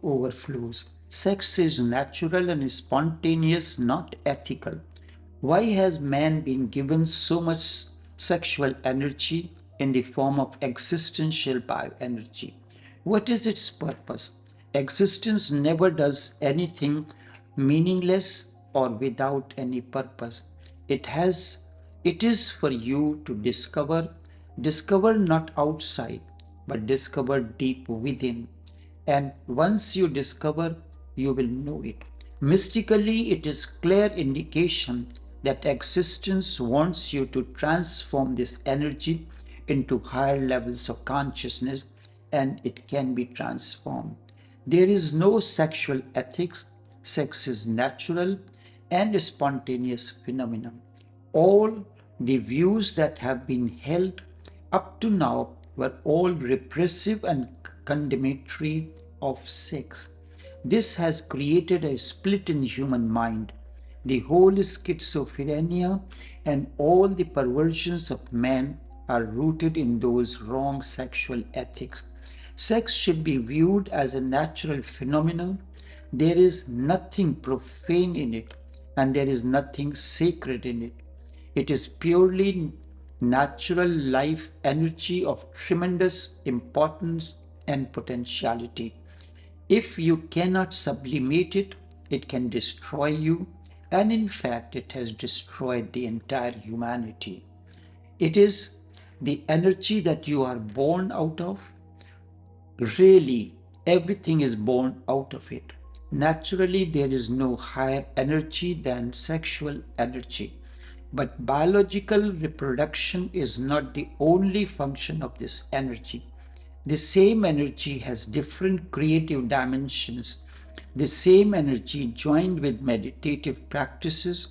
Overflows. Sex is natural and spontaneous, not ethical. Why has man been given so much sexual energy in the form of existential bioenergy? What is its purpose? Existence never does anything meaningless or without any purpose. It is for you to discover not outside, but discover deep within. And once you discover, you will know it. Mystically, it is clear indication that existence wants you to transform this energy into higher levels of consciousness, and it can be transformed. There is no sexual ethics. Sex is natural and a spontaneous phenomenon. All the views that have been held up to now were all repressive and condemnatory of sex. This has created a split in human mind. The whole schizophrenia and all the perversions of man are rooted in those wrong sexual ethics. Sex should be viewed as a natural phenomenon. There is nothing profane in it, and there is nothing sacred in it. It is purely natural life energy of tremendous importance and potentiality. If you cannot sublimate it, it can destroy you, and in fact, it has destroyed the entire humanity. It is the energy that you are born out of. Really, everything is born out of it. Naturally, there is no higher energy than sexual energy. But biological reproduction is not the only function of this energy. The same energy has different creative dimensions. The same energy, joined with meditative practices,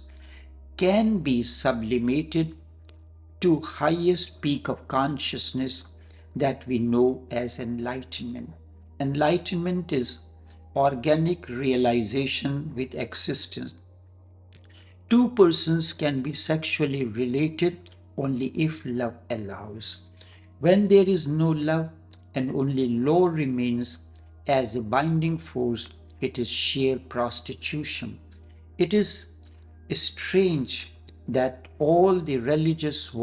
can be sublimated to highest peak of consciousness that we know as enlightenment. Enlightenment is organic realization with existence. Two persons can be sexually related only if love allows. When there is no love and only law remains as a binding force, it is sheer prostitution. It is strange that all the religions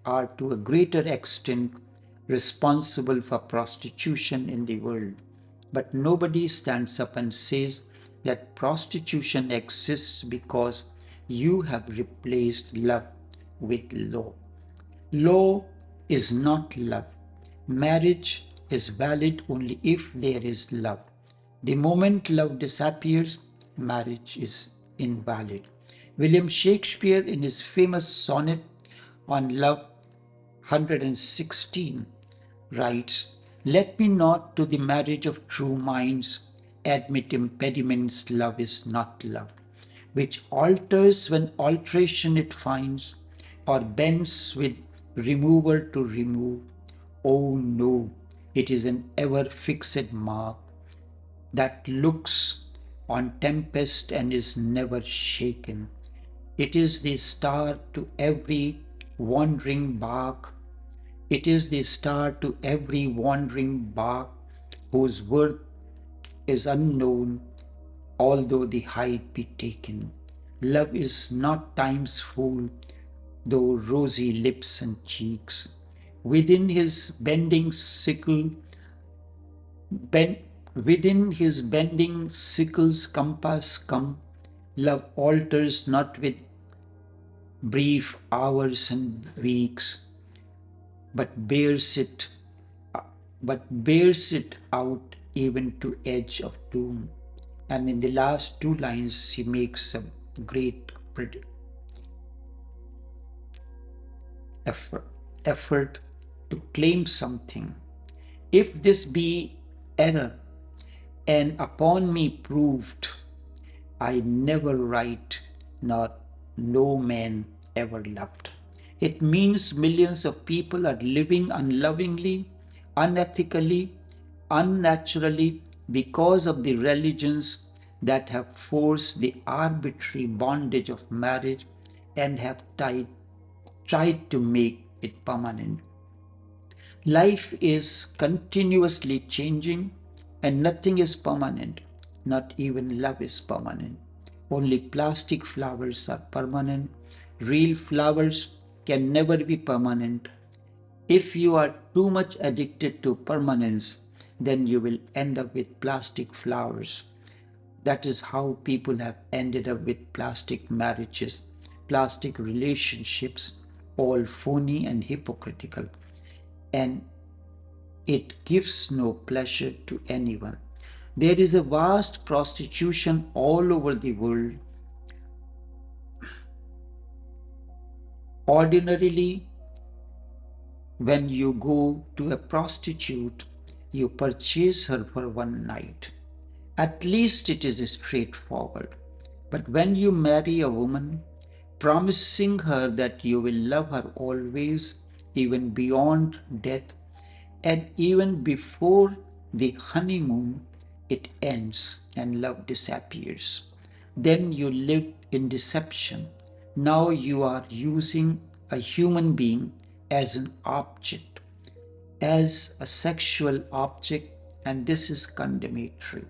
are to a greater extent responsible for prostitution in the world. But nobody stands up and says that prostitution exists because you have replaced love with law. Law is not love. Marriage is valid only if there is love. The moment love disappears, marriage is invalid. William Shakespeare, in his famous sonnet on love 116, writes, "Let me not to the marriage of true minds admit impediments, love is not love, which alters when alteration it finds, or bends with remover to remove. Oh no, it is an ever fixed mark that looks on tempest and is never shaken. It is the star to every wandering bark. It is the star to every wandering bark whose worth is unknown, although the height be taken. Love is not time's fool, though rosy lips and cheeks. Within his bending sickle, within his bending sickle's compass come, love alters not with brief hours and weeks, but bears it out even to edge of doom. And in the last two lines, he makes a great effort to claim something. If this be error, and upon me proved, I never write, nor no man ever loved. It means millions of people are living unlovingly, unethically, unnaturally because of the religions that have forced the arbitrary bondage of marriage and have tried to make it permanent. Life is continuously changing. And nothing is permanent, not even love is permanent. Only plastic flowers are permanent. Real flowers can never be permanent. If you are too much addicted to permanence, then you will end up with plastic flowers. That is how people have ended up with plastic marriages, plastic relationships, all phony and hypocritical. And it gives no pleasure to anyone. There is a vast prostitution all over the world. Ordinarily, when you go to a prostitute, you purchase her for one night. At least it is straightforward. But when you marry a woman, promising her that you will love her always, even beyond death, and even before the honeymoon, it ends and love disappears. Then you live in deception. Now you are using a human being as an object, as a sexual object, and this is condemnatory.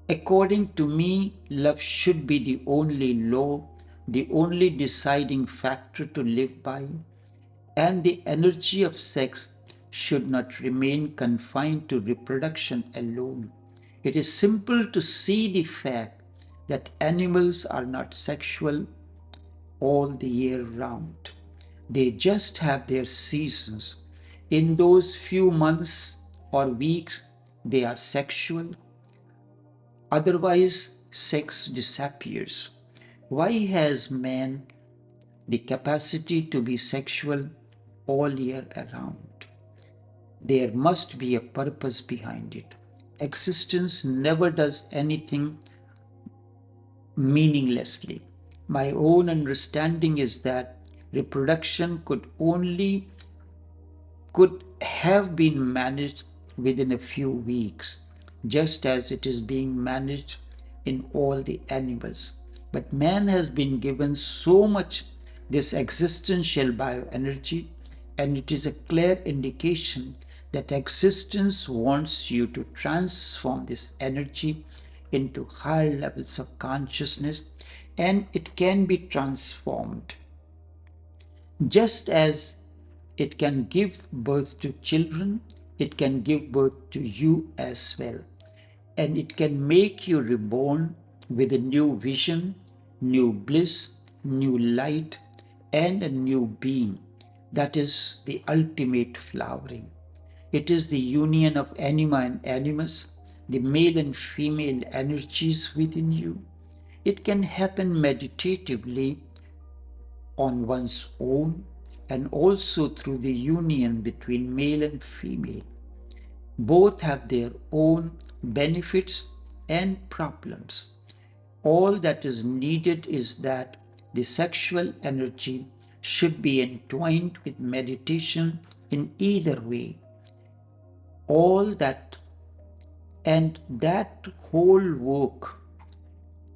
According to me, love should be the only law, the only deciding factor to live by, and the energy of sex should not remain confined to reproduction alone. It is simple to see the fact that animals are not sexual all the year round. They just have their seasons. In those few months or weeks, they are sexual. Otherwise, sex disappears. Why has man the capacity to be sexual all year around? There must be a purpose behind it. Existence never does anything meaninglessly. My own understanding is that reproduction could have been managed within a few weeks, just as it is being managed in all the animals. But man has been given so much this existential bioenergy, and it is a clear indication that existence wants you to transform this energy into higher levels of consciousness, and it can be transformed just as it can give birth to children, it can give birth to you as well. And it can make you reborn with a new vision, new bliss, new light, and a new being. That is the ultimate flowering. It is the union of anima and animus, the male and female energies within you. It can happen meditatively on one's own and also through the union between male and female. Both have their own benefits and problems. All that is needed is that the sexual energy should be entwined with meditation in either way. All that and that whole work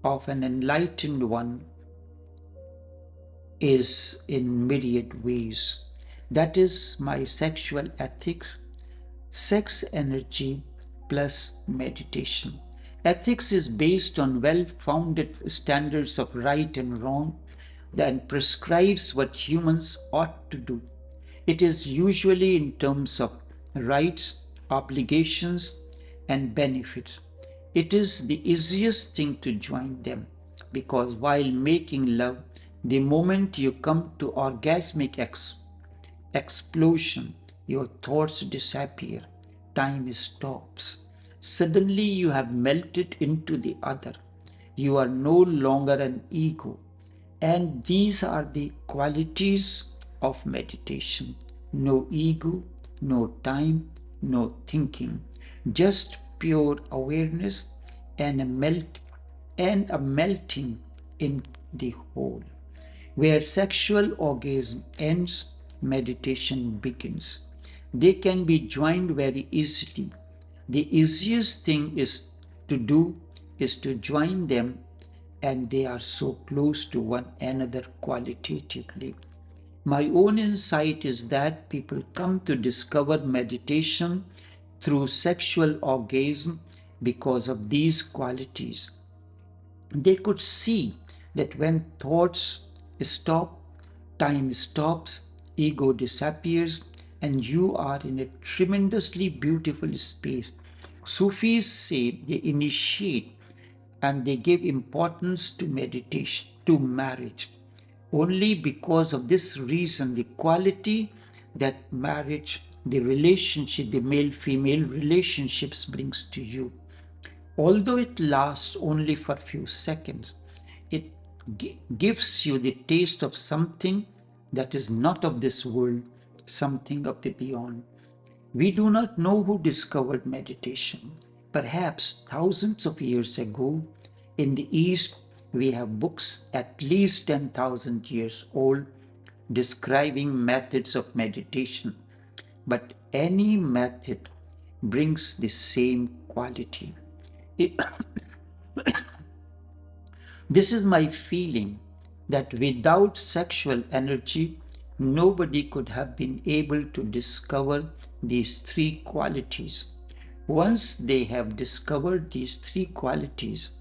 of an enlightened one is in myriad ways. That is my sexual ethics, sex energy plus meditation. Ethics is based on well-founded standards of right and wrong that prescribes what humans ought to do. It is usually in terms of rights, obligations, and benefits. It is the easiest thing to join them because while making love, the moment you come to orgasmic explosion, your thoughts disappear, time stops. Suddenly you have melted into the other. You are no longer an ego. And these are the qualities of meditation. No ego, no time, no thinking. Just pure awareness and a melting in the whole. Where sexual orgasm ends, meditation begins. They can be joined very easily. The easiest thing to do is to join them, and they are so close to one another qualitatively. My own insight is that people come to discover meditation through sexual orgasm because of these qualities. They could see that when thoughts stop, time stops, ego disappears, and you are in a tremendously beautiful space. Sufis say they initiate and they give importance to meditation, to marriage. Only because of this reason, the quality that marriage, the relationship, the male female relationships brings to you. Although it lasts only for a few seconds, it gives you the taste of something that is not of this world, something of the beyond. We do not know who discovered meditation. Perhaps thousands of years ago, in the East, we have books at least 10,000 years old describing methods of meditation. But any method brings the same quality. It, this is my feeling that without sexual energy, nobody could have been able to discover these three qualities. Once they have discovered these three qualities,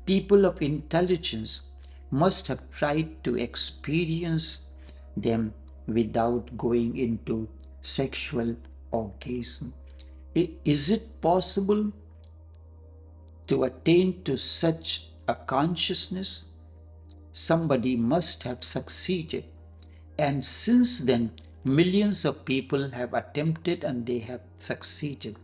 people of intelligence must have tried to experience them without going into sexual orgasm. Is it possible to attain to such a consciousness? Somebody must have succeeded. And since then, millions of people have attempted and they have succeeded.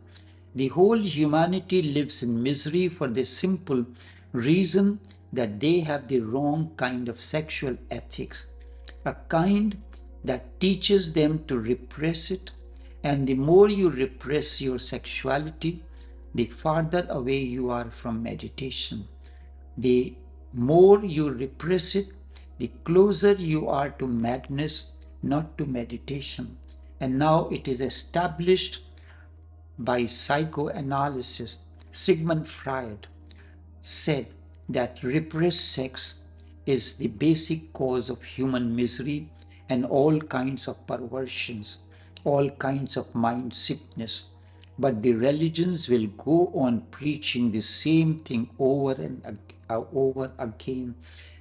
The whole humanity lives in misery for the simple reason that they have the wrong kind of sexual ethics, a kind that teaches them to repress it. And the more you repress your sexuality, the farther away you are from meditation. The more you repress it, the closer you are to madness, not to meditation. And now it is established by psychoanalysis. Sigmund Freud said that repressed sex is the basic cause of human misery and all kinds of perversions, all kinds of mind sickness. But the religions will go on preaching the same thing over and over again.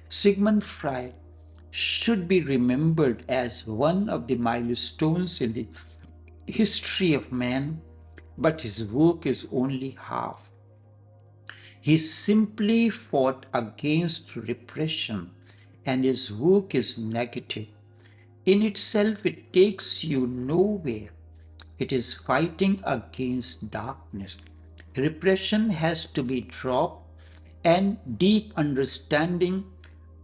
Sigmund Freud should be remembered as one of the milestones in the history of man, but his work is only half. He simply fought against repression, and his work is negative. In itself, it takes you nowhere. It is fighting against darkness. Repression has to be dropped, and deep understanding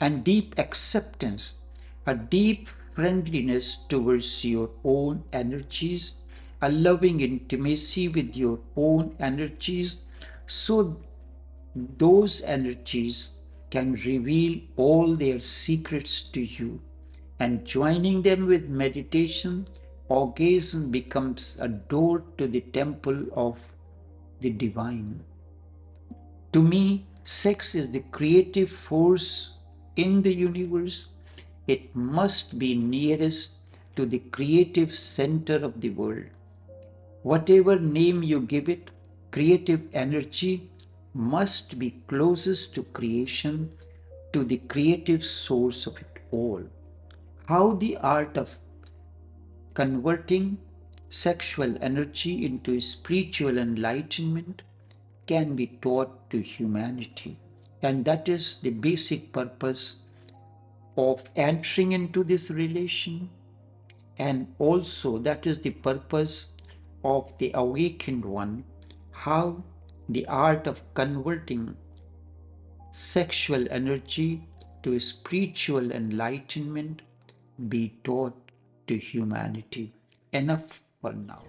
and deep acceptance, a deep friendliness towards your own energies, a loving intimacy with your own energies, so those energies can reveal all their secrets to you. And joining them with meditation, orgasm becomes a door to the temple of the divine. To me, sex is the creative force in the universe. It must be nearest to the creative center of the world. Whatever name you give it, creative energy must be closest to creation, to the creative source of it all. How the art of converting sexual energy into spiritual enlightenment can be taught to humanity. And that is the basic purpose of entering into this relation. And also, that is the purpose of the awakened one, how the art of converting sexual energy to spiritual enlightenment be taught to humanity. Enough for now.